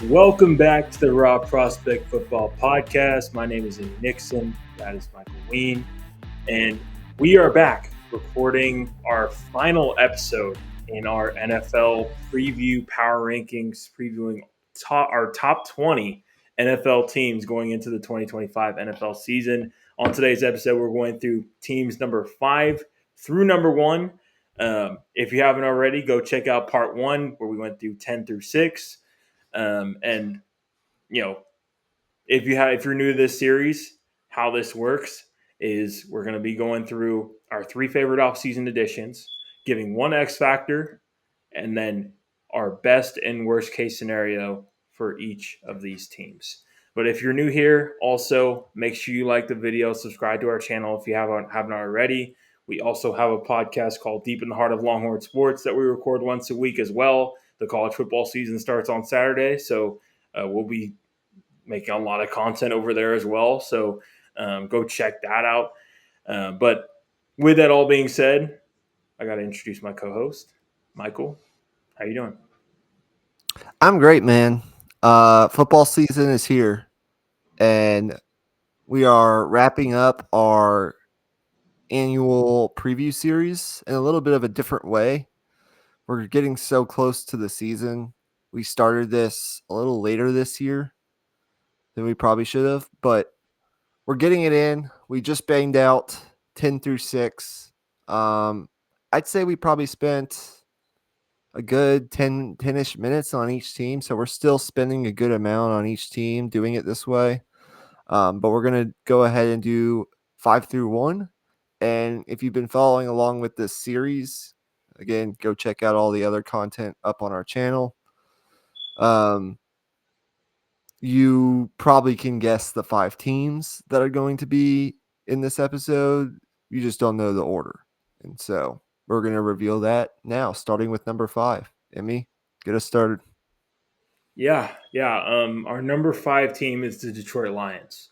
Welcome back to the Raw Prospect Football Podcast. My name is Ian Nixon. That is Michael Ween. And we are back recording our final episode in our NFL preview power rankings, previewing our top 20 NFL teams going into the 2025 NFL season. On today's episode, we're going through teams number 5 through number 1. If you haven't already, go check out part 1 where we went through 10 through 6. And you know, if you're new to this series, how this works is we're going to be going through our 3 favorite offseason additions, giving one X factor, and then our best and worst case scenario for each of these teams. But if you're new here, also make sure you like the video, subscribe to our channel if you haven't already. We also have a podcast called Deep in the Heart of Longhorn Sports that we record once a week as well. The college football season starts on Saturday, so we'll be making a lot of content over there as well. So go check that out. But with that all being said, I got to introduce my co-host, Michael. How you doing? I'm great, man. Football season is here, and we are wrapping up our annual preview series in a little bit of a different way. We're getting so close to the season. We started this a little later this year than we probably should have, but we're getting it in. We just banged out 10 through 6. I'd say we probably spent a good 10-ish minutes on each team. So we're still spending a good amount on each team doing it this way. But we're going to go ahead and do 5 through 1. And if you've been following along with this series, again, go check out all the other content up on our channel. You probably can guess the 5 teams that are going to be in this episode. You just don't know the order. And so we're going to reveal that now, starting with number 5. Emmy, get us started. Yeah. Our number 5 team is the Detroit Lions.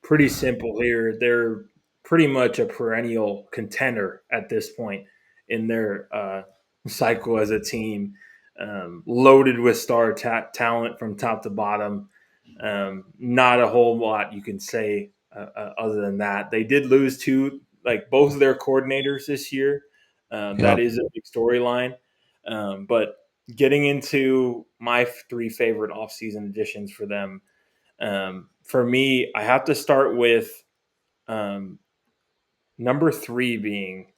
Pretty simple here. They're pretty much a perennial contender at this point in their cycle as a team. Loaded with star talent from top to bottom. Not a whole lot you can say other than that. They did lose both of their coordinators this year. That Yep. is a big storyline. But getting into my 3 favorite offseason additions for them, for me, I have to start with number 3 being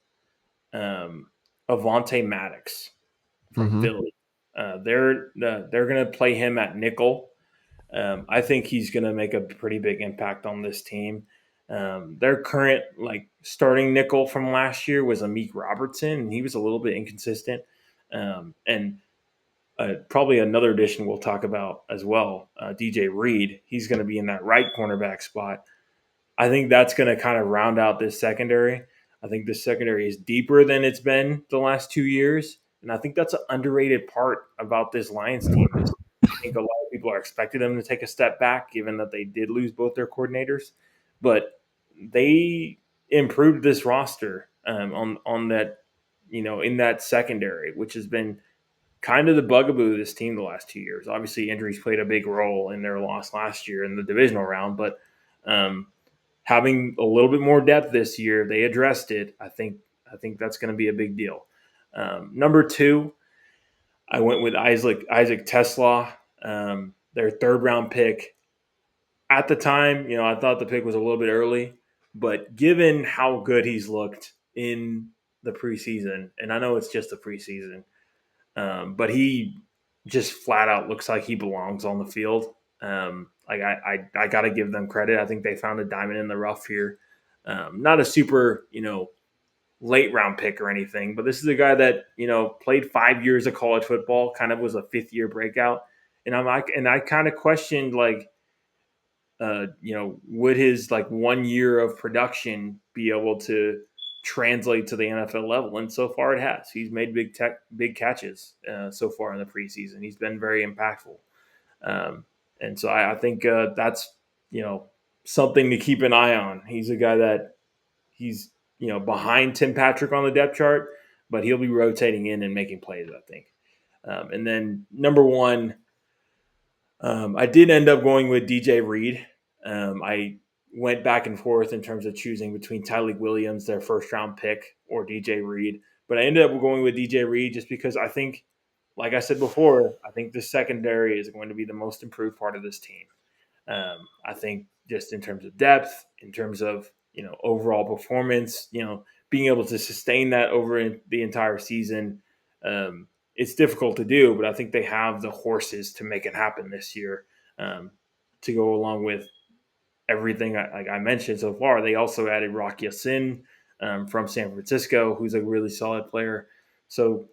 Avonte Maddox from Mm-hmm. Philly. They're going to play him at nickel. I think he's going to make a pretty big impact on this team. Their current starting nickel from last year was Amik Robertson, and he was a little bit inconsistent. And probably another addition we'll talk about as well, DJ Reed. He's going to be in that right cornerback spot. I think that's going to kind of round out this secondary. I think the secondary is deeper than it's been the last 2 years, and I think that's an underrated part about this Lions team. I think a lot of people are expecting them to take a step back, given that they did lose both their coordinators, but they improved this roster on that, in that secondary, which has been kind of the bugaboo of this team the last 2 years. Obviously, injuries played a big role in their loss last year in the divisional round, but having a little bit more depth this year, they addressed it. I think that's going to be a big deal. Number 2, I went with Isaac Tesla, their third round pick. At the time, I thought the pick was a little bit early, but given how good he's looked in the preseason, and I know it's just the preseason, but he just flat out looks like he belongs on the field. I got to give them credit. I think they found a diamond in the rough here. Not a super, late round pick or anything, but this is a guy that, played 5 years of college football, kind of was a 5th-year breakout. And I kind of questioned, would his 1 year of production be able to translate to the NFL level? And so far it has. He's made big catches so far in the preseason. He's been very impactful. And so I think that's, something to keep an eye on. He's a guy that he's, behind Tim Patrick on the depth chart, but he'll be rotating in and making plays, I think. And then number 1, I did end up going with DJ Reed. I went back and forth in terms of choosing between Tyleek Williams, their first round pick, or DJ Reed. But I ended up going with DJ Reed just because I think, like I said before, I think the secondary is going to be the most improved part of this team. I think just in terms of depth, in terms of overall performance, being able to sustain that over the entire season, it's difficult to do. But I think they have the horses to make it happen this year. Um, to go along with everything like I mentioned so far, they also added Rocky Sin from San Francisco, who's a really solid player. So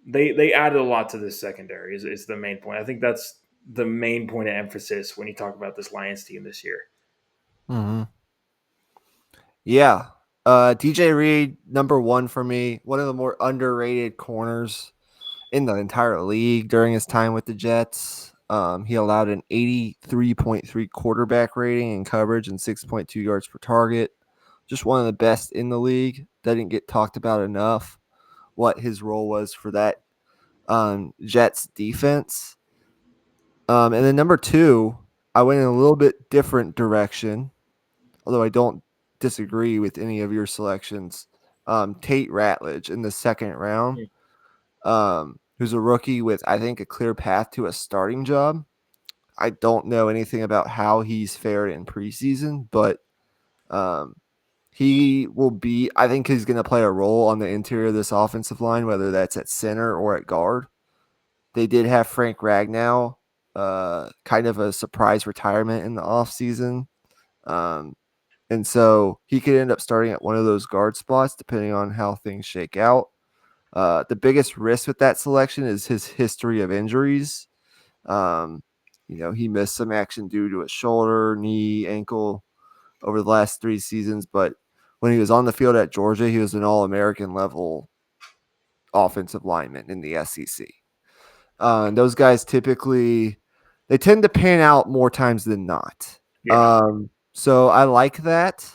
they added a lot to this secondary is the main point. I think that's the main point of emphasis when you talk about this Lions team this year. Mm-hmm. Yeah. DJ Reed, number one for me, one of the more underrated corners in the entire league during his time with the Jets. He allowed an 83.3 quarterback rating in coverage and 6.2 yards per target. Just one of the best in the league. Doesn't get talked about enough what his role was for that Jets defense. And then number two, I went in a little bit different direction, although I don't disagree with any of your selections. Tate Ratledge in the second round, who's a rookie with, I think, a clear path to a starting job. I don't know anything about how he's fared in preseason, but um, he will be, I think he's going to play a role on the interior of this offensive line, whether that's at center or at guard. They did have Frank Ragnow, kind of a surprise retirement in the offseason. And so he could end up starting at one of those guard spots, depending on how things shake out. The biggest risk with that selection is his history of injuries. He missed some action due to a shoulder, knee, ankle over the last 3 seasons. But when he was on the field at Georgia, he was an All-American level offensive lineman in the SEC. And those guys they tend to pan out more times than not. Yeah. So I like that.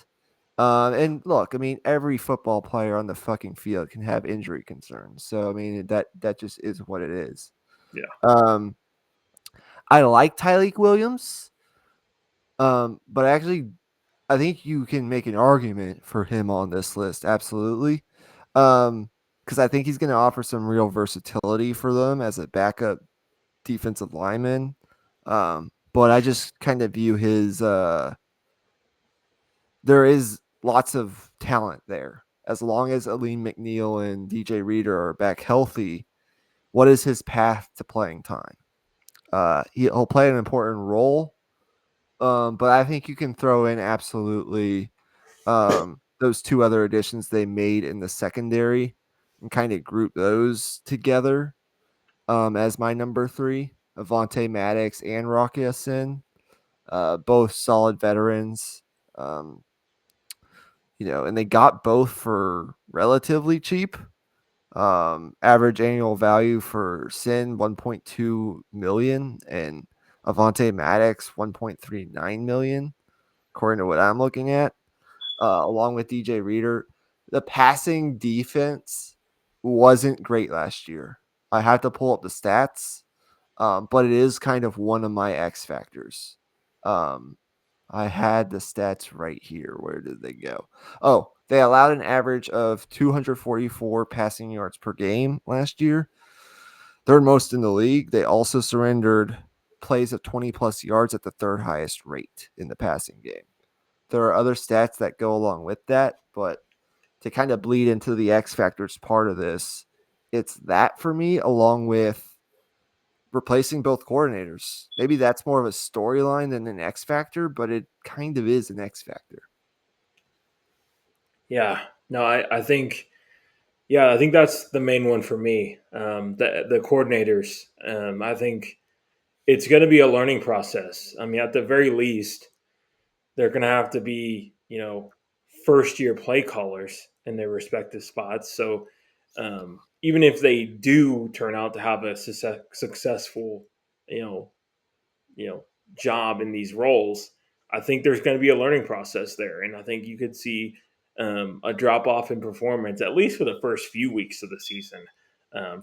And look, I mean, every football player on the fucking field can have injury concerns. So I mean, that just is what it is. Yeah. I like Tyleek Williams, but I think you can make an argument for him on this list. Absolutely, because I think he's going to offer some real versatility for them as a backup defensive lineman. But I just kind of view his. There is lots of talent there. As long as Aleem McNeil and DJ Reader are back healthy, what is his path to playing time? He'll play an important role, but I think you can throw in absolutely those two other additions they made in the secondary and kind of group those together as my number three. Avonte Maddox and Rocky Sin, both solid veterans. And they got both for relatively cheap. Average annual value for Sin 1.2 million and Avonte Maddox 1.39 million, according to what I'm looking at. Along with DJ Reader, the passing defense wasn't great last year. I have to pull up the stats, but it is kind of one of my X factors. I had the stats right here. Where did they go? Oh, they allowed an average of 244 passing yards per game last year. Third most in the league. They also surrendered plays of 20 plus yards at the third highest rate in the passing game. There are other stats that go along with that, but to kind of bleed into the X factors part of this, it's that for me, along with replacing both coordinators. Maybe that's more of a storyline than an X factor, but it kind of is an X factor. Yeah. No, I think I think that's the main one for me. The coordinators. I think it's going to be a learning process. I mean, at the very least, they're going to have to be, first year play callers in their respective spots. So even if they do turn out to have a successful, you know, you know, job in these roles, I think there's going to be a learning process there, and I think you could see a drop off in performance at least for the first few weeks of the season.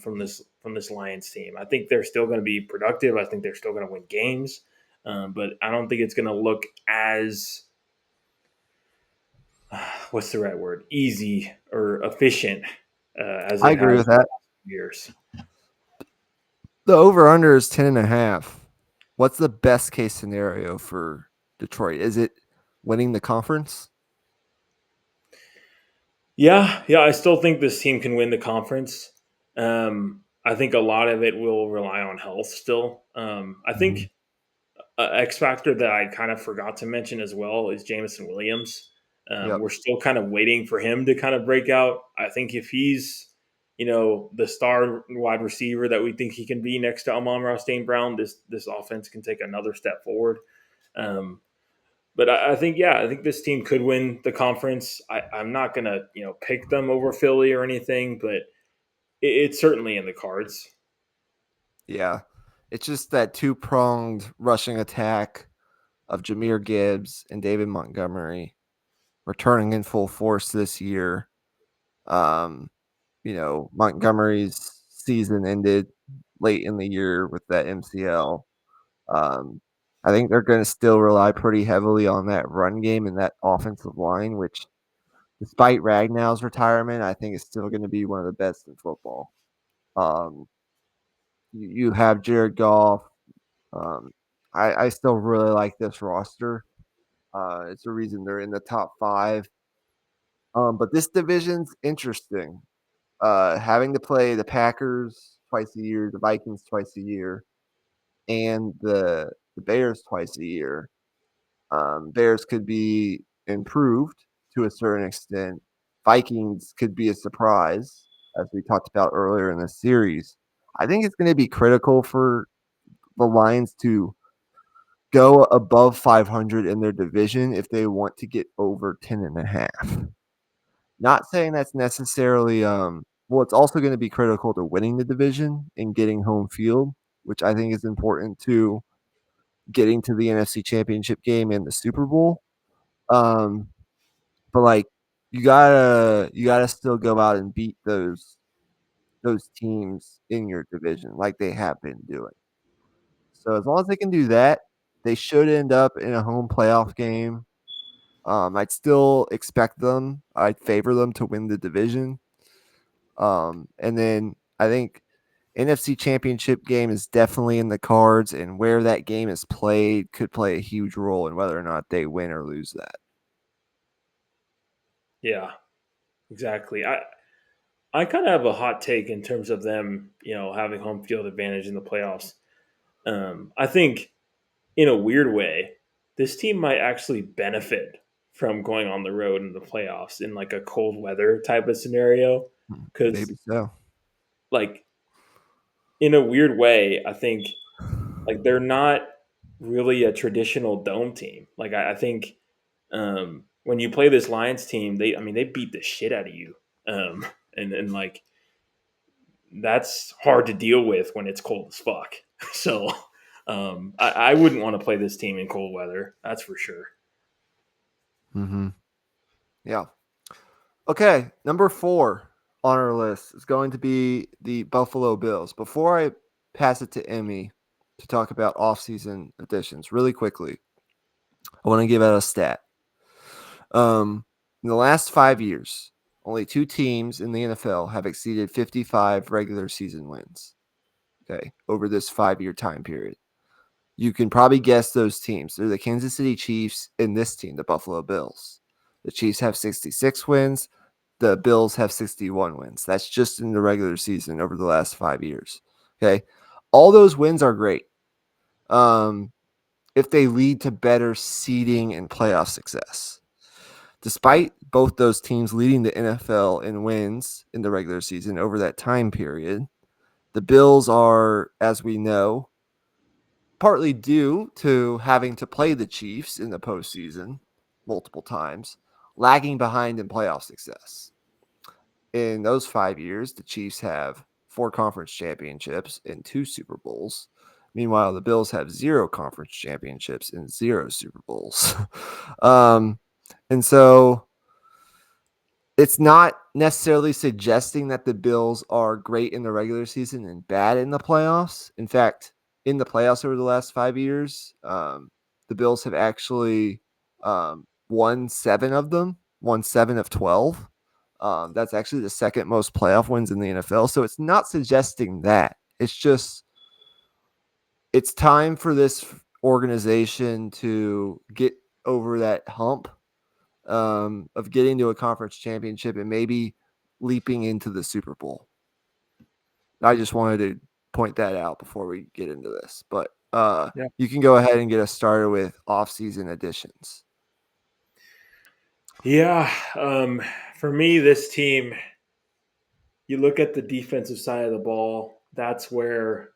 from this Lions team. I think they're still going to be productive. I think they're still going to win games, but I don't think it's going to look as what's the right word, easy or efficient as I it agree has with in the that. last few years. The over-under is 10.5. What's the best case scenario for Detroit? Is it winning the conference? Yeah, I still think this team can win the conference. I think a lot of it will rely on health still. I think X factor that I kind of forgot to mention as well is Jameson Williams. Yep. We're still kind of waiting for him to kind of break out. I think if he's, the star wide receiver that we think he can be next to Amon-Ra St. Brown, this offense can take another step forward. Um, but I think, I think this team could win the conference. I'm not gonna, pick them over Philly or anything, but it's certainly in the cards. Yeah. It's just that two-pronged rushing attack of Jahmyr Gibbs and David Montgomery returning in full force this year. Montgomery's season ended late in the year with that MCL. I think they're going to still rely pretty heavily on that run game and that offensive line, which, despite Ragnow's retirement, I think is still going to be one of the best in football. You have Jared Goff. Um, I still really like this roster. It's the reason they're in the top 5. But this division's interesting. Having to play the Packers twice a year, the Vikings twice a year, and the Bears twice a year. Bears could be improved to a certain extent. Vikings could be a surprise, as we talked about earlier in the series. I think it's going to be critical for the Lions to go above 500 in their division if they want to get over 10.5. Not saying that's necessarily it's also going to be critical to winning the division and getting home field, which I think is important to getting to the NFC Championship game and the Super Bowl. But like you gotta still go out and beat those teams in your division like they have been doing. So as long as they can do that, they should end up in a home playoff game. I'd still expect them. I'd favor them to win the division. And then I think NFC Championship game is definitely in the cards, and where that game is played could play a huge role in whether or not they win or lose that. Yeah, exactly. I kind of have a hot take in terms of them, having home field advantage in the playoffs. I think, in a weird way, this team might actually benefit from going on the road in the playoffs in like a cold weather type of scenario. Because, Maybe so. like, in a weird way, I think like they're not really a traditional dome team. Like, I think when you play this Lions team, they beat the shit out of you, and like that's hard to deal with when it's cold as fuck. So I wouldn't want to play this team in cold weather. That's for sure. Mm-hmm. Yeah. Okay, number 4 on our list is going to be the Buffalo Bills. Before I pass it to Emmy to talk about offseason additions, really quickly, I want to give out a stat. In the last 5 years, only 2 teams in the NFL have exceeded 55 regular season wins. Okay, over this 5-year time period. You can probably guess those teams. They're the Kansas City Chiefs and this team, the Buffalo Bills. The Chiefs have 66 wins. The Bills have 61 wins. That's just in the regular season over the last 5 years. Okay. All those wins are great. If they lead to better seeding and playoff success. Despite both those teams leading the NFL in wins in the regular season over that time period, the Bills are, as we know, partly due to having to play the Chiefs in the postseason multiple times, lagging behind in playoff success. In those 5 years, the Chiefs have 4 conference championships and 2 Super Bowls. Meanwhile, the Bills have 0 conference championships and 0 Super Bowls. And so it's not necessarily suggesting that the Bills are great in the regular season and bad in the playoffs. In fact, in the playoffs over the last 5 years, the Bills have actually won 7 of them, won 7 of 12. That's actually the second most playoff wins in the NFL. So it's not suggesting that. It's just it's time for this organization to get over that hump of getting to a conference championship and maybe leaping into the Super Bowl. I just wanted to point that out before we get into this. But Yeah. you can go ahead and get us started with off-season additions. Yeah. For me, this team, you look at the defensive side of the ball, that's where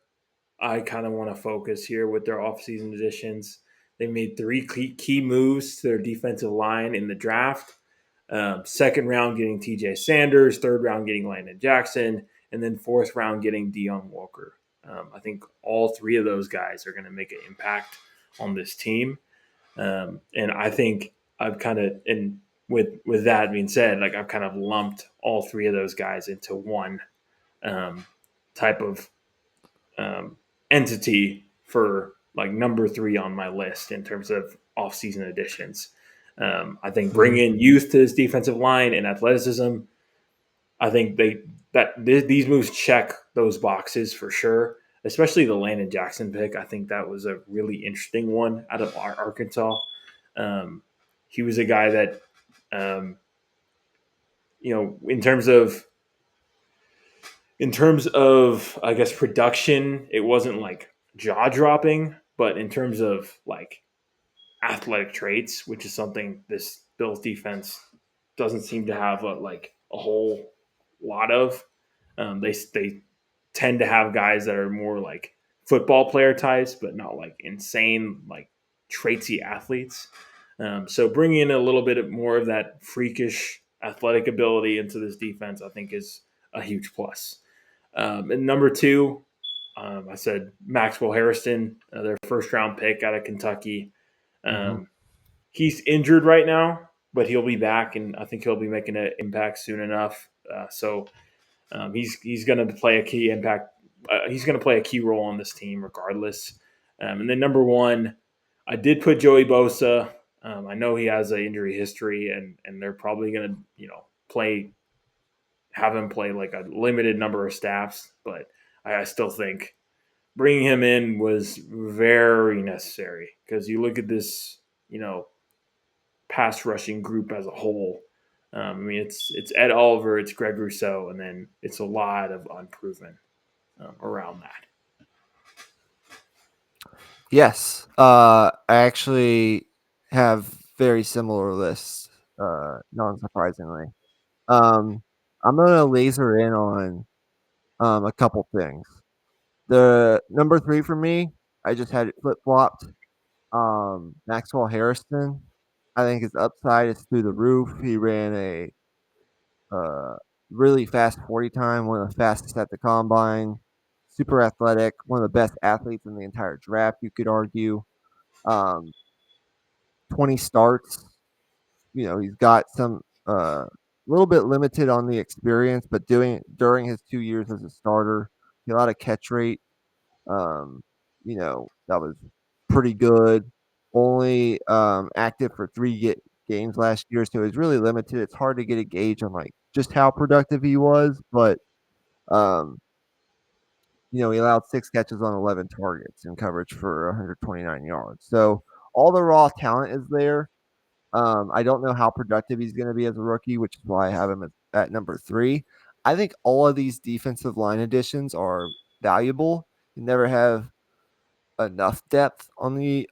I kind of want to focus here with their offseason additions. They made 3 key moves to their defensive line in the draft. Second round getting TJ Sanders, third round getting Landon Jackson, and then fourth round getting Deion Walker. I think all 3 of those guys are going to make an impact on this team. And I think I've kind of, and with that being said, like I've kind of lumped all 3 of those guys into one type of um, entity for like number 3 on my list in terms of offseason additions. I think bringing youth to this defensive line and athleticism, I think these moves check those boxes for sure. Especially the Landon Jackson pick. I think that was a really interesting one out of Arkansas. Um, he was a guy that, um, in terms of I guess production, it wasn't like jaw dropping, but in terms of like athletic traits, which is something this Bills defense doesn't seem to have a whole lot of. They tend to have guys that are more like football player types, but not like insane like traitsy athletes. So bringing in a little bit more of that freakish athletic ability into this defense, I think, is a huge plus. And number 2, I said Maxwell Harrison, their first round pick out of Kentucky. He's injured right now, but he'll be back, and I think he'll be making an impact soon enough. He's going to play a key impact. He's going to play a key role on this team regardless. And then number 1, I did put Joey Bosa. I know he has an injury history, and they're probably going to have him play like a limited number of snaps, but I still think bringing him in was very necessary because you look at this, pass rushing group as a whole. It's Ed Oliver, it's Greg Rousseau, and then it's a lot of unproven around that. Yes, I actually have very similar lists, non-surprisingly. I'm going to laser in on a couple things. The number 3 for me, I just had it flip-flopped. Maxwell Harrison, I think his upside is through the roof. He ran a really fast 40 time, one of the fastest at the combine, super athletic, one of the best athletes in the entire draft, you could argue. 20 starts. He's got some little bit limited on the experience, but during his 2 years as a starter, he had a lot of catch rate. That was pretty good. Only active for 3 games last year, so it was really limited. It's hard to get a gauge on just how productive he was, but he allowed 6 catches on 11 targets in coverage for 129 yards. So all the raw talent is there. I don't know how productive he's going to be as a rookie, which is why I have him at number 3. I think all of these defensive line additions are valuable. You never have enough depth on the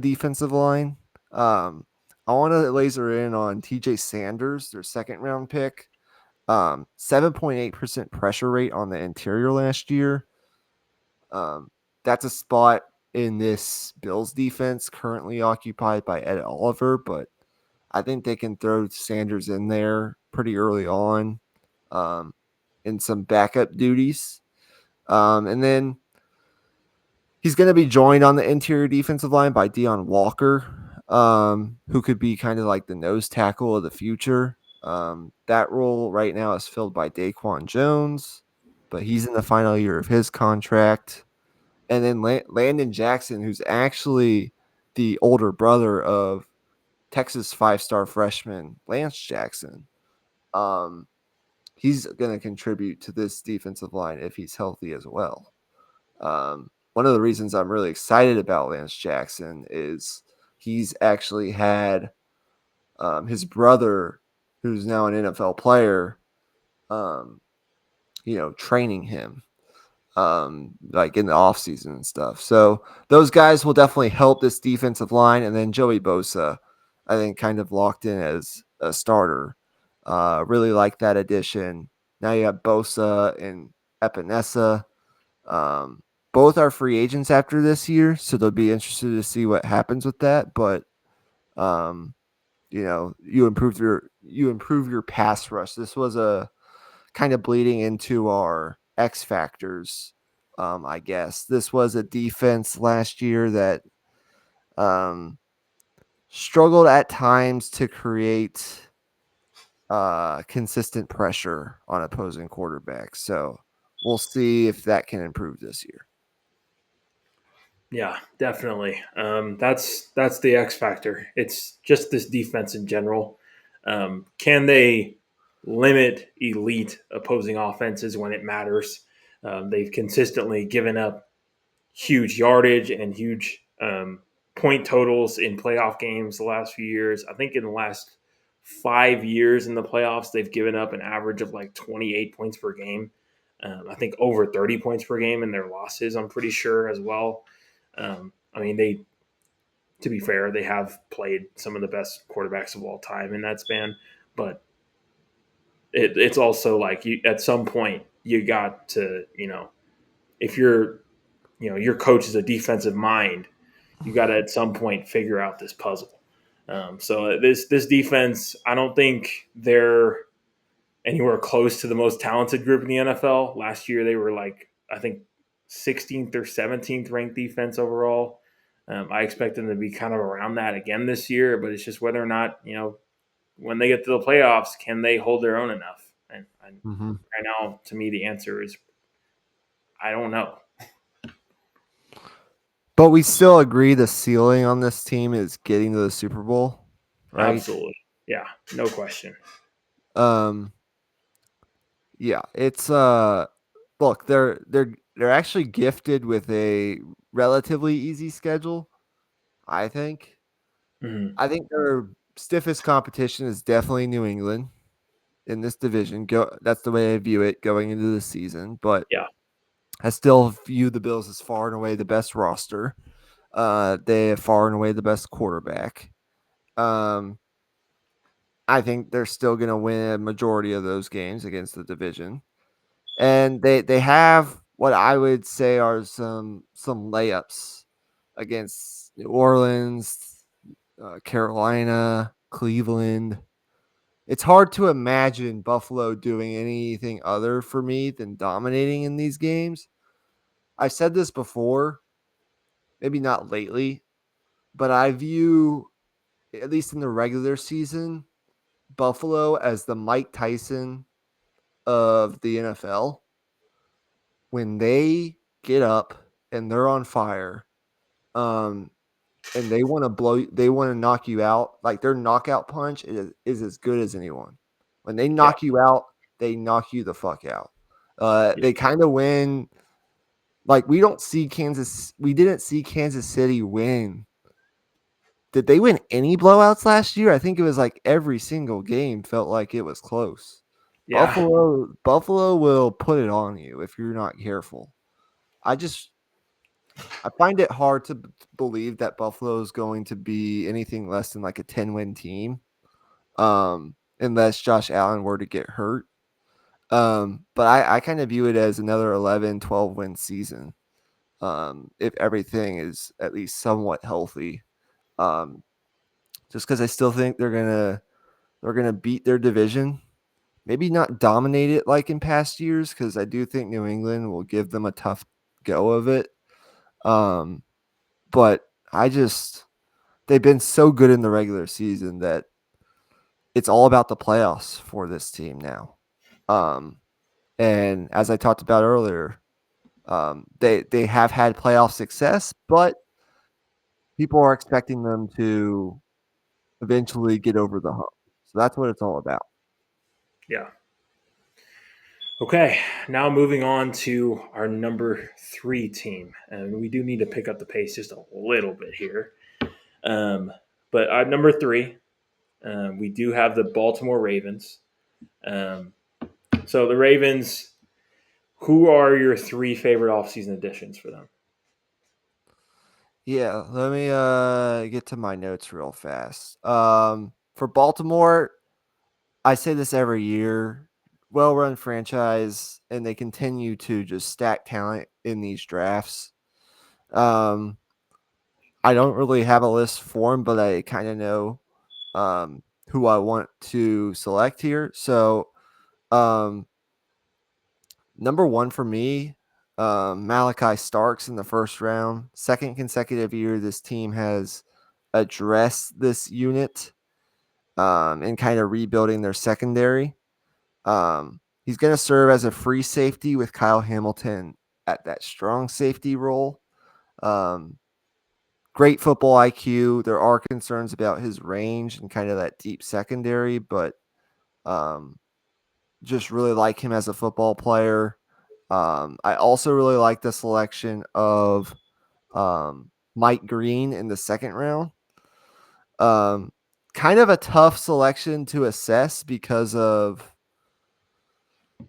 defensive line. I want to laser in on TJ Sanders, their second round pick. 7.8% pressure rate on the interior last year. That's a spot in this Bills defense currently occupied by Ed Oliver, but I think they can throw Sanders in there pretty early on in some backup duties. And then he's going to be joined on the interior defensive line by Deion Walker, who could be kind of like the nose tackle of the future. That role right now is filled by Daquan Jones, but he's in the final year of his contract. And then Landon Jackson, who's actually the older brother of Texas 5-star freshman Lance Jackson. He's going to contribute to this defensive line if he's healthy as well. One of the reasons I'm really excited about Lance Jackson is he's actually had his brother, who's now an NFL player, training him like in the offseason and stuff. So those guys will definitely help this defensive line. And then Joey Bosa, I think, kind of locked in as a starter. Really like that addition. Now you have Bosa and Epinesa. Both are free agents after this year, so they'll be interested to see what happens with that. But you improve your pass rush. This was a kind of bleeding into our X factors. I guess this was a defense last year that struggled at times to create consistent pressure on opposing quarterbacks. So we'll see if that can improve this year. Yeah, definitely. That's the X factor. It's just this defense in general. Can they limit elite opposing offenses when it matters? They've consistently given up huge yardage and huge point totals in playoff games the last few years. I think in the last 5 years in the playoffs, they've given up an average of like 28 points per game. I think over 30 points per game in their losses, I'm pretty sure as well. I mean, to be fair, they have played some of the best quarterbacks of all time in that span, but it's also like at some point you got to, if your coach is a defensive mind, you got to at some point figure out this puzzle. So this defense, I don't think they're anywhere close to the most talented group in the NFL. Last year they were like, I think 16th or 17th ranked defense overall. I expect them to be kind of around that again this year, but it's just whether or not, when they get to the playoffs, can they hold their own enough? And right now, to me, the answer is I don't know. But we still agree the ceiling on this team is getting to the Super Bowl, right? Absolutely. Yeah, no question. Yeah, it's look, they're actually gifted with a relatively easy schedule, I think. Mm-hmm. I think their stiffest competition is definitely New England in this division. That's the way I view it going into the season, but Yeah. I still view the Bills as far and away the best roster. They have far and away the best quarterback. I think they're still going to win a majority of those games against the division. And they have what I would say are some layups against New Orleans, Carolina, Cleveland. It's hard to imagine Buffalo doing anything other for me than dominating in these games. I've said this before, maybe not lately, but I view, at least in the regular season, Buffalo as the Mike Tyson of the NFL. When they get up and they're on fire, and they want to knock you out, like their knockout punch is as good as anyone. When they knock you out, they knock you the fuck out. They kind of win. Like we didn't see Kansas City win. Did they win any blowouts last year? I think it was like every single game felt like it was close. Yeah. Buffalo will put it on you if you're not careful. I find it hard to believe that Buffalo is going to be anything less than like a 10-win team, unless Josh Allen were to get hurt. But I kind of view it as another 11, 12-win season, if everything is at least somewhat healthy. Just because I still think they're gonna beat their division. Maybe not dominate it like in past years, because I do think New England will give them a tough go of it. But they've been so good in the regular season that it's all about the playoffs for this team now. And as I talked about earlier, they have had playoff success, but people are expecting them to eventually get over the hump. So that's what it's all about. Yeah. Okay, now moving on to our number 3 team, and we do need to pick up the pace just a little bit here. Um, but at number 3, we do have the Baltimore Ravens. Um, so the Ravens, who are your 3 favorite offseason additions for them? Yeah, let me get to my notes real fast. For Baltimore, I say this every year, well-run franchise, and they continue to just stack talent in these drafts. Um, I don't really have a list for them, but I kind of know who I want to select here. So, um, number one for me, Malachi Starks in the first round. Second consecutive year, this team has addressed this unit and kind of rebuilding their secondary. He's going to serve as a free safety with Kyle Hamilton at that strong safety role. Um, Great football IQ. There are concerns about his range and kind of that deep secondary, but um, just really like him as a football player. I also really like the selection of Mike Green in the second round. Um, Kind of a tough selection to assess because of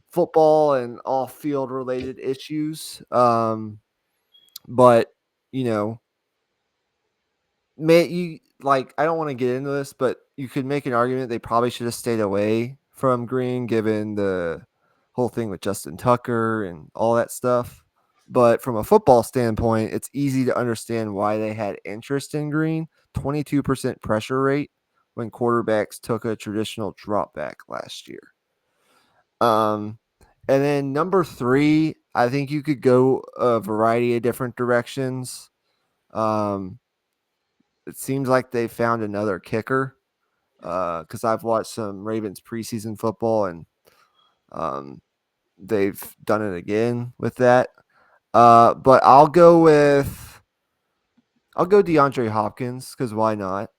football and off field related issues. But you know, you like I don't want to get into this, but you could make an argument they probably should have stayed away from Green given the whole thing with Justin Tucker and all that stuff. But from a football standpoint, it's easy to understand why they had interest in Green. 22% pressure rate when quarterbacks took a traditional drop back last year. Um, and then number 3, I think you could go a variety of different directions. Um, it seems like they found another kicker because I've watched some Ravens preseason football and um, they've done it again with that. But I'll go DeAndre Hopkins because why not?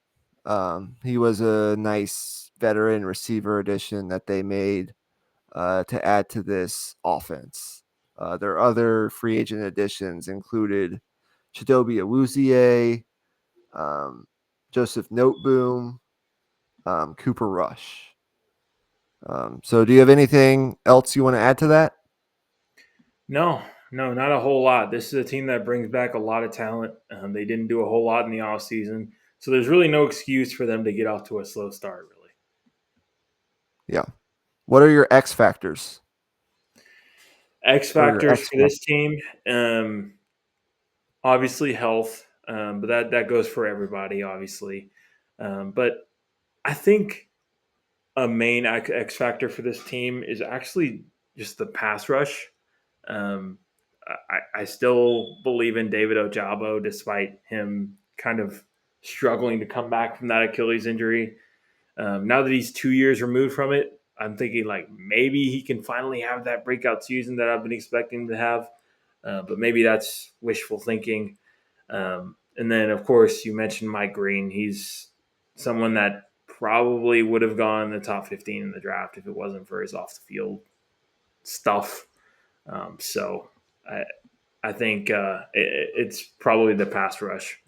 He was a nice veteran receiver addition that they made to add to this offense. Their other free agent additions included Chidobe Awuzie, Joseph Noteboom, Cooper Rush. So, do you have anything else you want to add to that? No, no, not a whole lot. This is a team that brings back a lot of talent. They didn't do a whole lot in the offseason. So there's really no excuse for them to get off to a slow start, really. Yeah. What are your X factors? X What are your factors X for factors? this team, obviously health, but that goes for everybody, obviously. But I think a main X factor for this team is actually just the pass rush. Um, I still believe in David Ojabo, despite him kind of struggling to come back from that Achilles injury. Now that he's 2 years removed from it, I'm thinking like maybe he can finally have that breakout season that I've been expecting him to have. But maybe that's wishful thinking. And then, of course, you mentioned Mike Green. He's someone that probably would have gone in the top 15 in the draft if it wasn't for his off the field stuff. So I think it's probably the pass rush.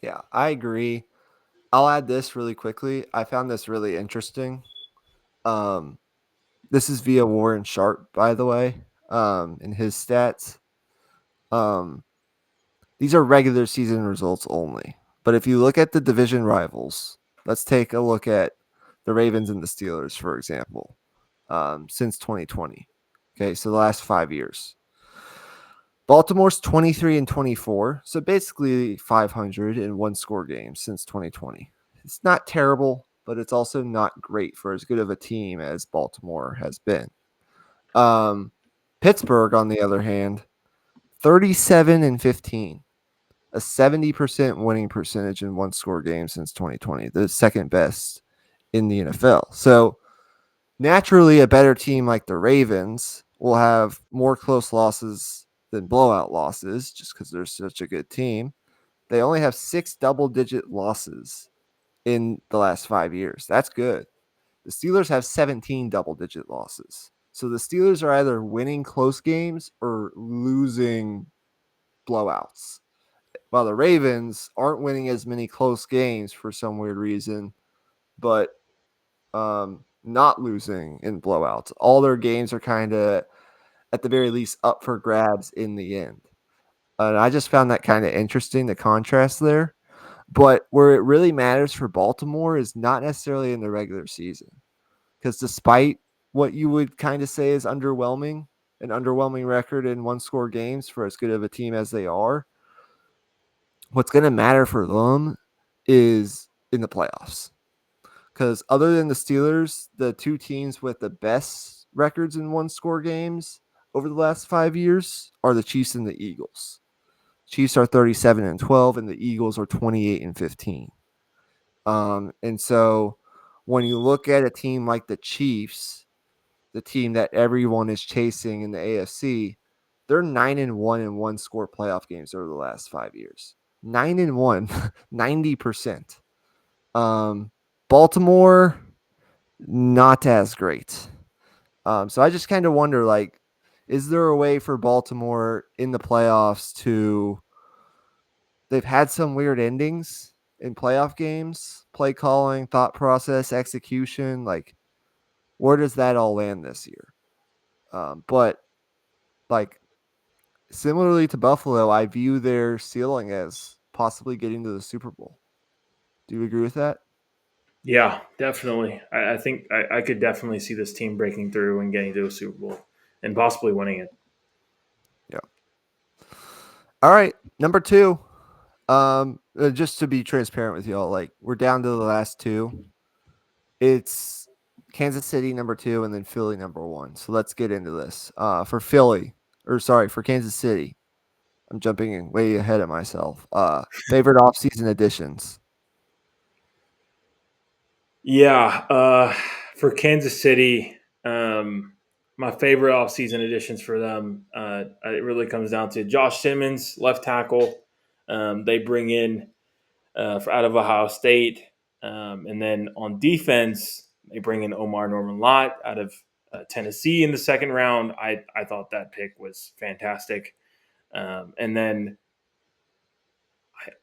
Yeah, I agree. I'll add this really quickly. I found this really interesting. Um, this is via Warren Sharp, by the way, in his stats. Um, these are regular season results only. But if you look at the division rivals, let's take a look at the Ravens and the Steelers, for example, since 2020. Okay, so the last 5 years. Baltimore's 23 and 24, so basically 500 in one score games since 2020. It's not terrible, but it's also not great for as good of a team as Baltimore has been. Um, Pittsburgh, on the other hand, 37 and 15. a 70% winning percentage in one-score games since 2020, the second best in the NFL. So naturally, a better team like the Ravens will have more close losses than blowout losses just because they're such a good team. They only have 6 double-digit losses in the last 5 years. That's good. The Steelers have 17 double-digit losses. So the Steelers are either winning close games or losing blowouts, while the Ravens aren't winning as many close games for some weird reason, but not losing in blowouts. All their games are kind of, at the very least, up for grabs in the end. And I just found that kind of interesting, the contrast there. But where it really matters for Baltimore is not necessarily in the regular season. Because despite what you would kind of say is an underwhelming record in one-score games for as good of a team as they are, what's going to matter for them is in the playoffs. Because other than the Steelers, the two teams with the best records in one-score games over the last 5 years are the Chiefs and the Eagles. Chiefs are 37-12, and the Eagles are 28-15. And so when you look at a team like the Chiefs, the team that everyone is chasing in the AFC, they're 9-1 in one-score playoff games over the last 5 years. 9-1, 90%. Baltimore, not as great. So I just kind of wonder, like, is there a way for Baltimore in the playoffs to? They've had some weird endings in playoff games, play calling, thought process, execution. Like, where does that all land this year? But like, similarly to Buffalo, I view their ceiling as possibly getting to the Super Bowl. Do you agree with that? Yeah, definitely. I think I could definitely see this team breaking through and getting to a Super Bowl and possibly winning it. Yeah. All right, number 2. Just to be transparent with y'all, like, we're down to the last 2. It's Kansas City number 2 and then Philly number 1. So let's get into this. For Kansas City, I'm jumping way ahead of myself. Favorite offseason additions. Yeah, for Kansas City, my favorite offseason additions for them, it really comes down to Josh Simmons, left tackle. They bring in out of Ohio State. And then on defense, they bring in Omar Norman Lott out of Tennessee in the second round. I thought that pick was fantastic. And then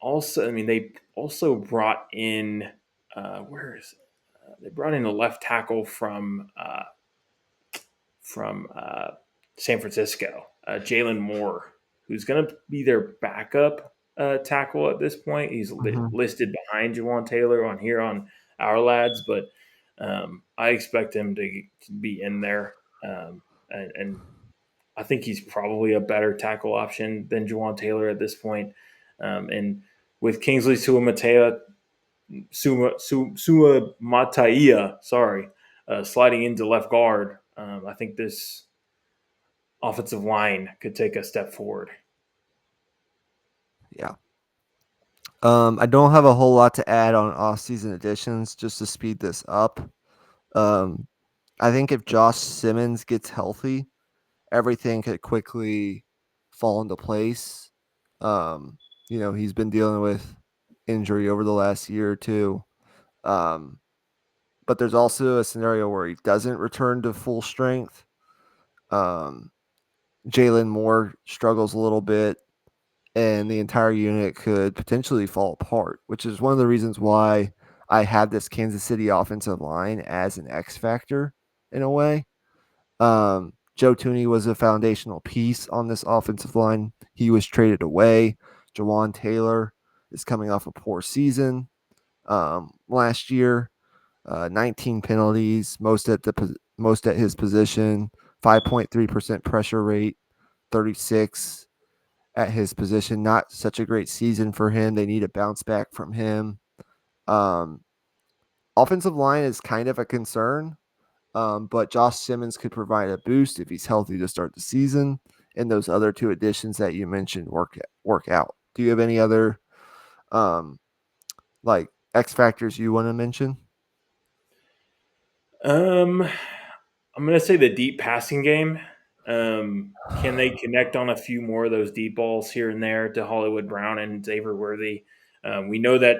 they also brought in, they brought in a left tackle from San Francisco, Jalen Moore, who's going to be their backup tackle at this point. He's listed behind Jawan Taylor on our lads, but I expect him to be in there, and I think he's probably a better tackle option than Jawan Taylor at this point. And with Kingsley Suamataia, sliding into left guard, I think this offensive line could take a step forward. Yeah. I don't have a whole lot to add on off-season additions just to speed this up. I think if Josh Simmons gets healthy, everything could quickly fall into place. He's been dealing with injury over the last year or two. But there's also a scenario where he doesn't return to full strength. Jalen Moore struggles a little bit, and the entire unit could potentially fall apart, which is one of the reasons why I have this Kansas City offensive line as an X factor in a way. Joe Thuney was a foundational piece on this offensive line. He was traded away. Jawan Taylor is coming off a poor season last year. 19 penalties, most at his position, 5.3% pressure rate, 36 at his position. Not such a great season for him. They need a bounce back from him. Offensive line is kind of a concern, but Josh Simmons could provide a boost if he's healthy to start the season, and those other 2 additions that you mentioned work out. Do you have any other like X factors you want to mention? I'm gonna say the deep passing game. Can they connect on a few more of those deep balls here and there to Hollywood Brown and Xavier Worthy? We know that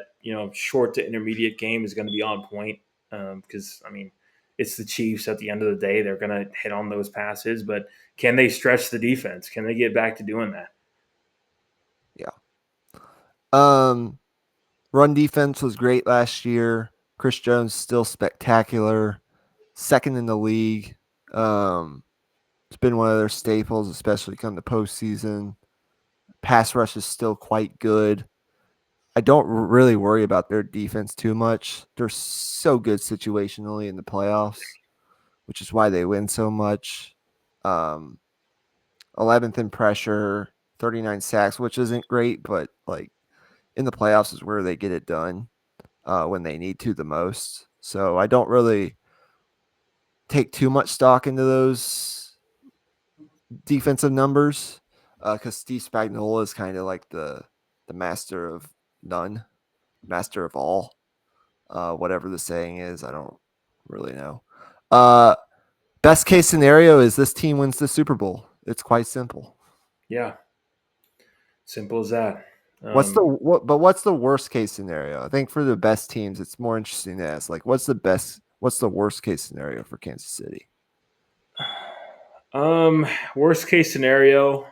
short to intermediate game is going to be on point because it's the Chiefs. At the end of the day, they're going to hit on those passes, but can they stretch the defense? Can they get back to doing that? Yeah. Um, Run defense was great last year. Chris Jones still spectacular, second in the league. It's been one of their staples, especially come the postseason. Pass rush is still quite good. I don't really worry about their defense too much. They're so good situationally in the playoffs, which is why they win so much. Um, 11th in pressure, 39 sacks, which isn't great, but like in the playoffs is where they get it done when they need to the most. So I don't really take too much stock into those defensive numbers because Steve Spagnuolo is kind of like the master of none, master of all, whatever the saying is. I don't really know. Best case scenario is this team wins the Super Bowl. It's quite simple. Yeah, simple as that. What's the worst case scenario? I think for the best teams, it's more interesting to ask. Like, what's the worst case scenario for Kansas City? Worst case scenario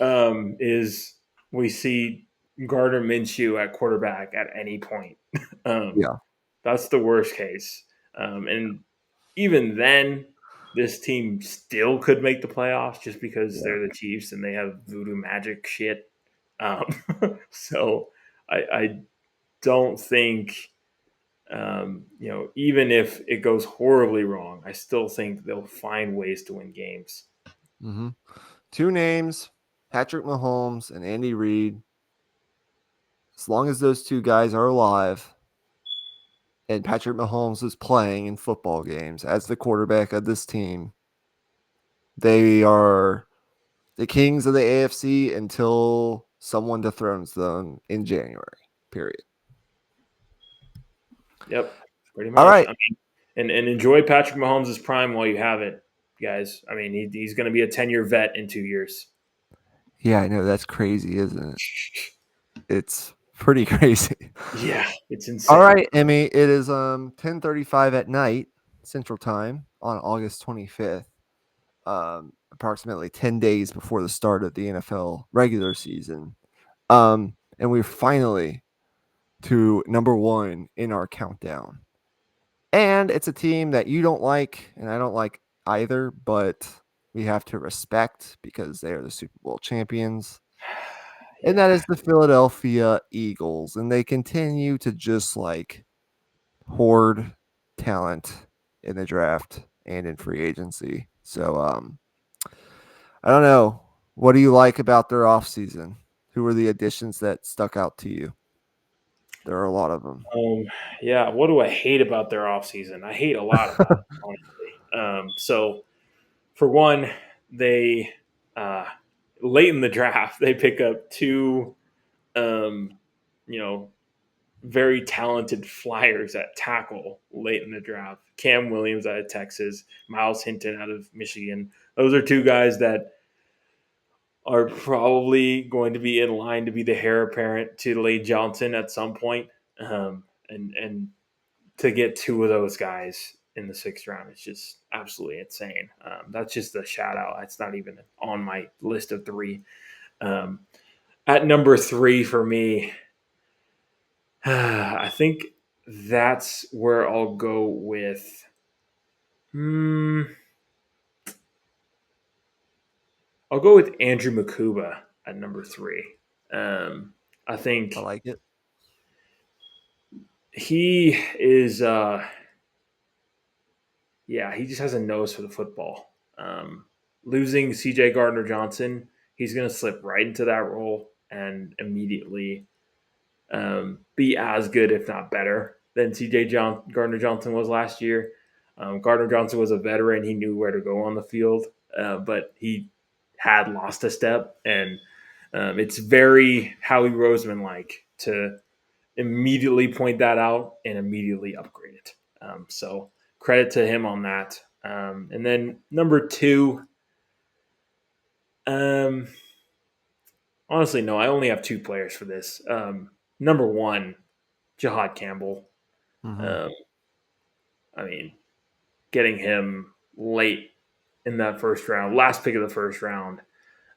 is we see Gardner Minshew at quarterback at any point. um, Yeah, that's the worst case. And even then, this team still could make the playoffs just because yeah. they're the Chiefs and they have voodoo magic shit. Um, so I don't think, even if it goes horribly wrong, I still think they'll find ways to win games. Mm-hmm. Two names: Patrick Mahomes and Andy Reid. As long as those two guys are alive, and Patrick Mahomes is playing in football games as the quarterback of this team, they are the kings of the AFC until someone dethrones them in January. Period. Yep, pretty All much. right. I mean, and enjoy Patrick Mahomes' prime while you have it, guys. I mean, he's going to be a 10-year vet in 2 years. Yeah, I know that's crazy, isn't it? It's pretty crazy. Yeah, it's All insane. right, Emmy. It is 10:35 at night Central Time on August 25th. Approximately 10 days before the start of the NFL regular season. And we're finally to number one in our countdown. And it's a team that you don't like, and I don't like either, but we have to respect because they are the Super Bowl champions. And that Yeah. is the Philadelphia Eagles. And they continue to just like hoard talent in the draft and in free agency. So I don't know. What do you like about their offseason? Who are the additions that stuck out to you? There are a lot of them. Um, yeah, what do I hate about their offseason? I hate a lot about it, honestly. So, for one, they, uh, late in the draft, they pick up two, um, you know, very talented flyers at tackle late in the draft. Cam Williams out of Texas, Miles Hinton out of Michigan. Those are two guys that are probably going to be in line to be the heir apparent to Lane Johnson at some point. And to get two of those guys in the sixth round is just absolutely insane. That's just a shout out. It's not even on my list of three. Um, at number three for me, I think that's where I'll go with. Hmm, I'll go with Andrew Makuba at number three. I I think like it. he is. Yeah, he just has a nose for the football. Losing C.J. Gardner Johnson, he's going to slip right into that role and immediately be as good, if not better, than Gardner Johnson was last year. Gardner Johnson was a veteran; he knew where to go on the field, but he had lost a step, and It's very Howie Roseman like to immediately point that out and immediately upgrade it. So credit to him on that. And then number two, um, honestly, no, I only have two players for this. Number one, Jahad Campbell. Mm-hmm. Um, I mean, getting him late in that first round, last pick of the first round.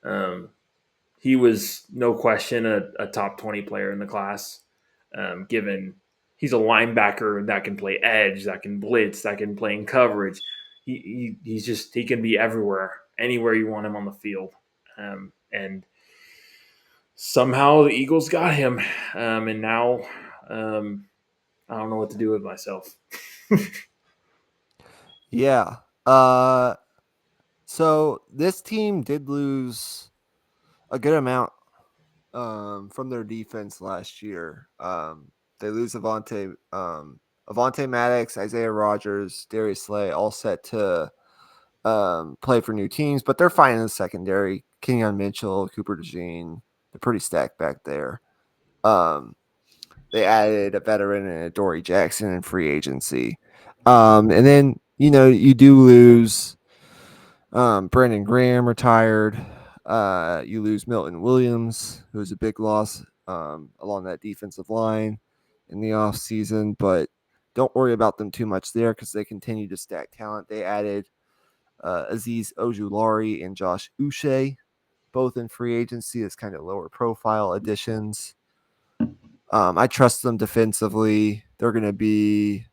Um, he was no question a top 20 player in the class, given he's a linebacker that can play edge, that can blitz, that can play in coverage. He can be everywhere, anywhere you want him on the field. And somehow the Eagles got him. And now I don't know what to do with myself. Yeah. So this team did lose a good amount from their defense last year. They lose Avante Maddox, Isaiah Rogers, Darius Slay, all set to play for new teams, but they're fine in the secondary. Kenyon Mitchell, Cooper DeJean, they're pretty stacked back there. Um, they added a veteran and a Dory Jackson in free agency. And then, you do lose Brandon Graham retired. You lose Milton Williams, who was a big loss along that defensive line in the offseason, but don't worry about them too much there because they continue to stack talent. They added Aziz Ojulari and Josh Uche, both in free agency as kind of lower profile additions. I trust them defensively. They're going to be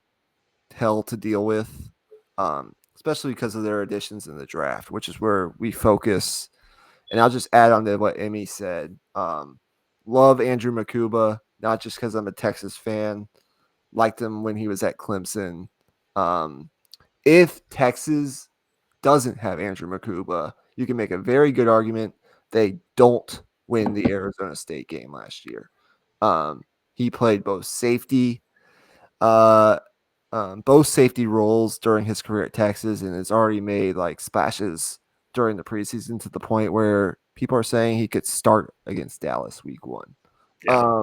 hell to deal with, especially because of their additions in the draft, which is where we focus. And I'll just add on to what Emmy said. Love Andrew Makuba, not just because I'm a Texas fan. Liked him when he was at Clemson. If Texas doesn't have Andrew Makuba, you can make a very good argument they don't win the Arizona State game last year. He played uh, both safety roles during his career at Texas, and has already made like splashes during the preseason to the point where people are saying he could start against Dallas week 1. Yeah.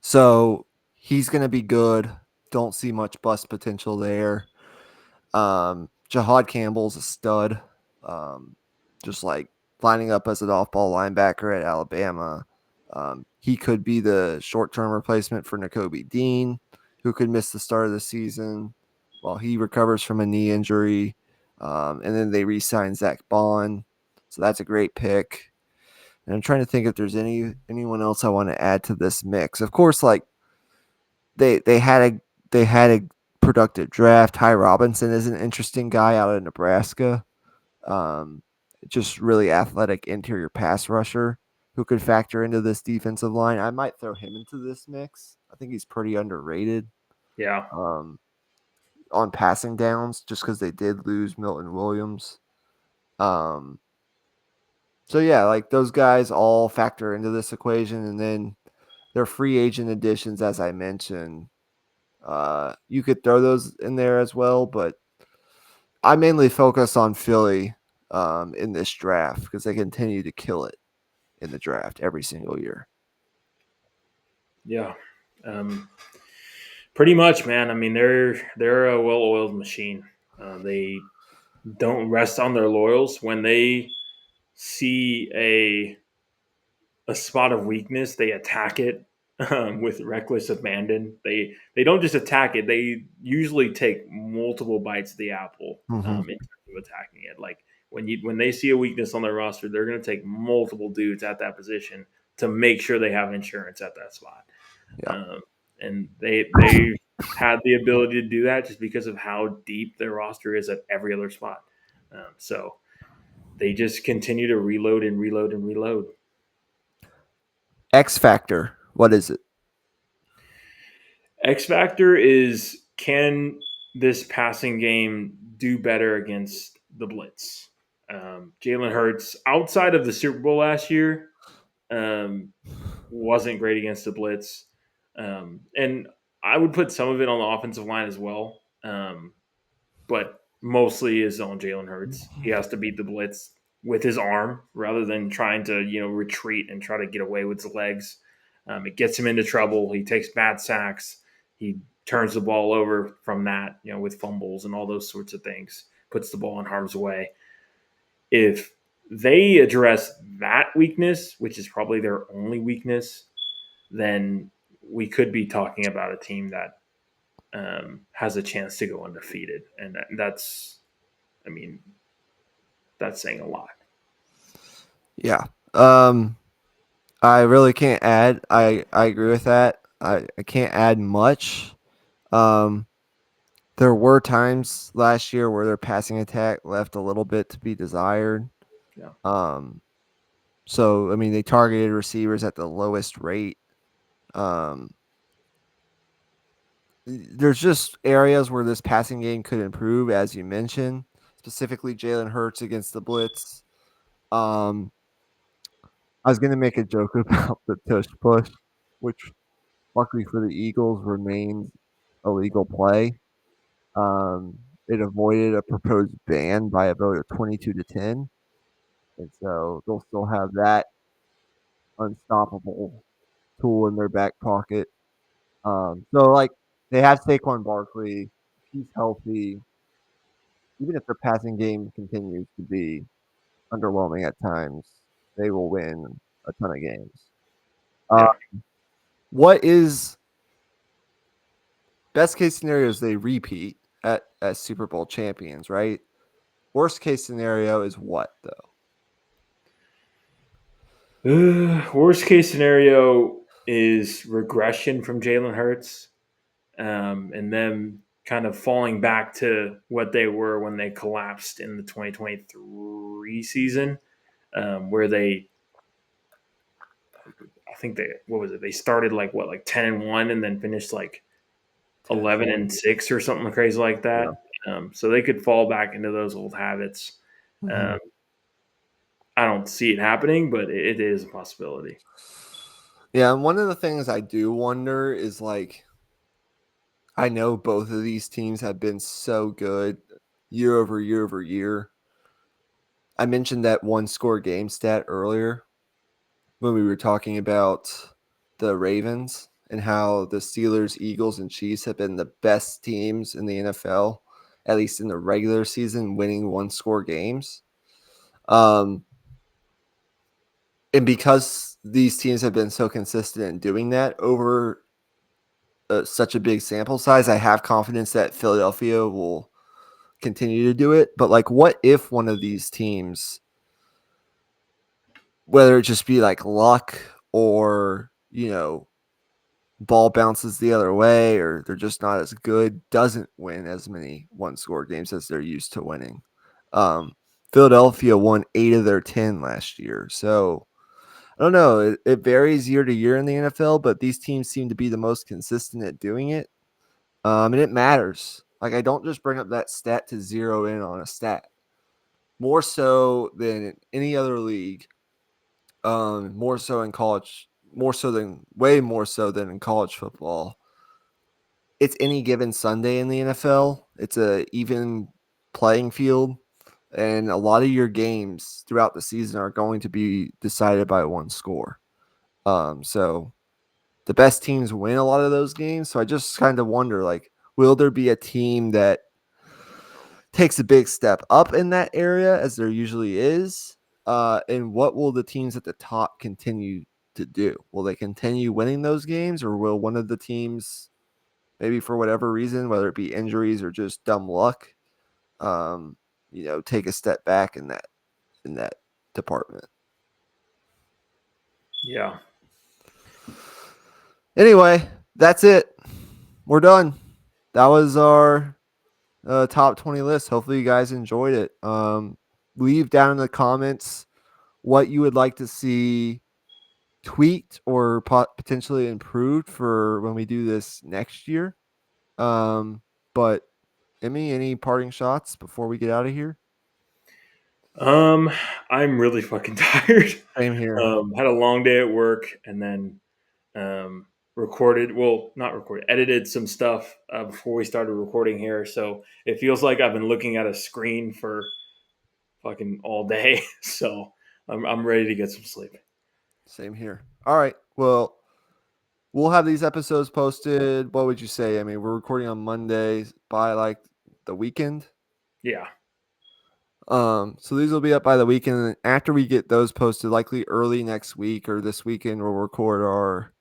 So he's going to be good. Don't see much bust potential there. Jahad Campbell's a stud. Just like lining up as an off-ball linebacker at Alabama. He could be the short-term replacement for Nakobe Dean, who could miss the start of the season while he recovers from a knee injury. And then they re-sign Zach Bond. So that's a great pick. And I'm trying to think if there's anyone else I want to add to this mix. Of course, like they had a productive draft. Ty Robinson is an interesting guy out of Nebraska. Um, just really athletic interior pass rusher who could factor into this defensive line. I might throw him into this mix. I think he's pretty underrated Yeah. on passing downs just because they did lose Milton Williams. So yeah, like those guys all factor into this equation, and then their free agent additions, as I mentioned, you could throw those in there as well, but I mainly focus on Philly in this draft because they continue to kill it in the draft every single year. Yeah. Pretty much, man. I mean, they're a well-oiled machine. They don't rest on their laurels when they see a spot of weakness. They attack it with reckless abandon. They don't just attack it. They usually take multiple bites of the apple Mm-hmm. in terms of attacking it. Like when they see a weakness on their roster, they're going to take multiple dudes at that position to make sure they have insurance at that spot. Yeah. And they had the ability to do that just because of how deep their roster is at every other spot. So they just continue to reload and reload and reload. X Factor. What is it? X factor is, can this passing game do better against the blitz? Jalen Hurts, outside of the Super Bowl last year, wasn't great against the blitz, and I would put some of it on the offensive line as well, but mostly is on Jalen Hurts. He has to beat the blitz with his arm rather than trying to retreat and try to get away with his legs. It gets him into trouble. He takes bad sacks. He turns the ball over from that, with fumbles and all those sorts of things. Puts the ball in harm's way. If they address that weakness, which is probably their only weakness, then we could be talking about a team that has a chance to go undefeated, and that's, I mean, that's saying a lot. Yeah. I really can't add. I agree with that. I can't add much. Um, there were times last year where their passing attack left a little bit to be desired. Yeah. So I mean, they targeted receivers at the lowest rate. Um, there's just areas where this passing game could improve, as you mentioned, specifically Jalen Hurts against the blitz. Um, I was going to make a joke about the tush push, which luckily for the Eagles remains a legal play. It avoided a proposed ban by a vote of 22-10, and so they'll still have that unstoppable tool in their back pocket. So like they have Saquon Barkley, he's healthy. Even if their passing game continues to be underwhelming at times, they will win a ton of games. Uh, Yeah. what is best case scenario is they repeat at Super Bowl champions, right? Worst case scenario is what though? Worst case scenario is regression from Jalen Hurts, and them kind of falling back to what they were when they collapsed in the 2023 season, where I think what was it? They started like 10-1 and then finished like 11-6 or something crazy like Yeah. that. So they could fall back into those old habits. Mm-hmm. Um, I don't see it happening, but it is a possibility. Yeah, and one of the things I do wonder is like I know both of these teams have been so good year over year over year. I mentioned that one score game stat earlier when we were talking about the Ravens and how the Steelers, Eagles, and Chiefs have been the best teams in the NFL, at least in the regular season, winning one score games. Um, and because these teams have been so consistent in doing that over such a big sample size, I have confidence that Philadelphia will continue to do it. But like, what if one of these teams, whether it just be like luck or ball bounces the other way or they're just not as good, doesn't win as many one score games as they're used to winning? Um, Philadelphia won 8 of their 10 last year, so I don't know. It varies year to year in the NFL, but these teams seem to be the most consistent at doing it. And it matters. Like I don't just bring up that stat to zero in on a stat. More so than any other league. More so in college. Way more so than in college football. It's any given Sunday in the NFL. It's a even playing field, and a lot of your games throughout the season are going to be decided by one score. So the best teams win a lot of those games. So I just kind of wonder, like, will there be a team that takes a big step up in that area, as there usually is? And what will the teams at the top continue to do? Will they continue winning those games, or will one of the teams, maybe for whatever reason, whether it be injuries or just dumb luck, take a step back in that department? Yeah. Anyway, that's it. We're done. That was our top 20 list. Hopefully, you guys enjoyed it. Leave down in the comments what you would like to see tweaked or potentially improved for when we do this next year. But Emmy, any parting shots before we get out of here? Um, I'm really fucking tired. Same here. Had a long day at work and then recorded, well, not recorded, edited some stuff before we started recording here. So it feels like I've been looking at a screen for fucking all day. So I'm ready to get some sleep. Same here. All right. Well, we'll have these episodes posted. What would you say? I mean, we're recording on Mondays by like the weekend. Yeah. So these will be up by the weekend. And after we get those posted, likely early next week or this weekend, we'll record our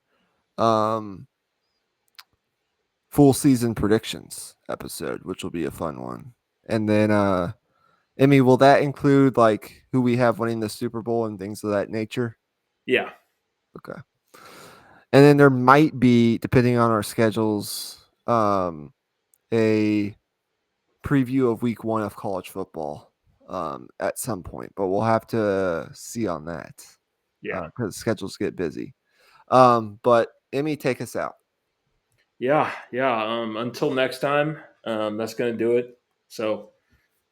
full season predictions episode, which will be a fun one. And then Emmy, will that include like who we have winning the Super Bowl and things of that nature? Yeah. Okay. And then there might be, depending on our schedules, a preview of week 1 of college football at some point, but we'll have to see on that. Yeah. Because schedules get busy. But Emmy, take us out. Yeah. Until next time, that's going to do it. So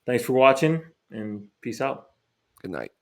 thanks for watching and peace out. Good night.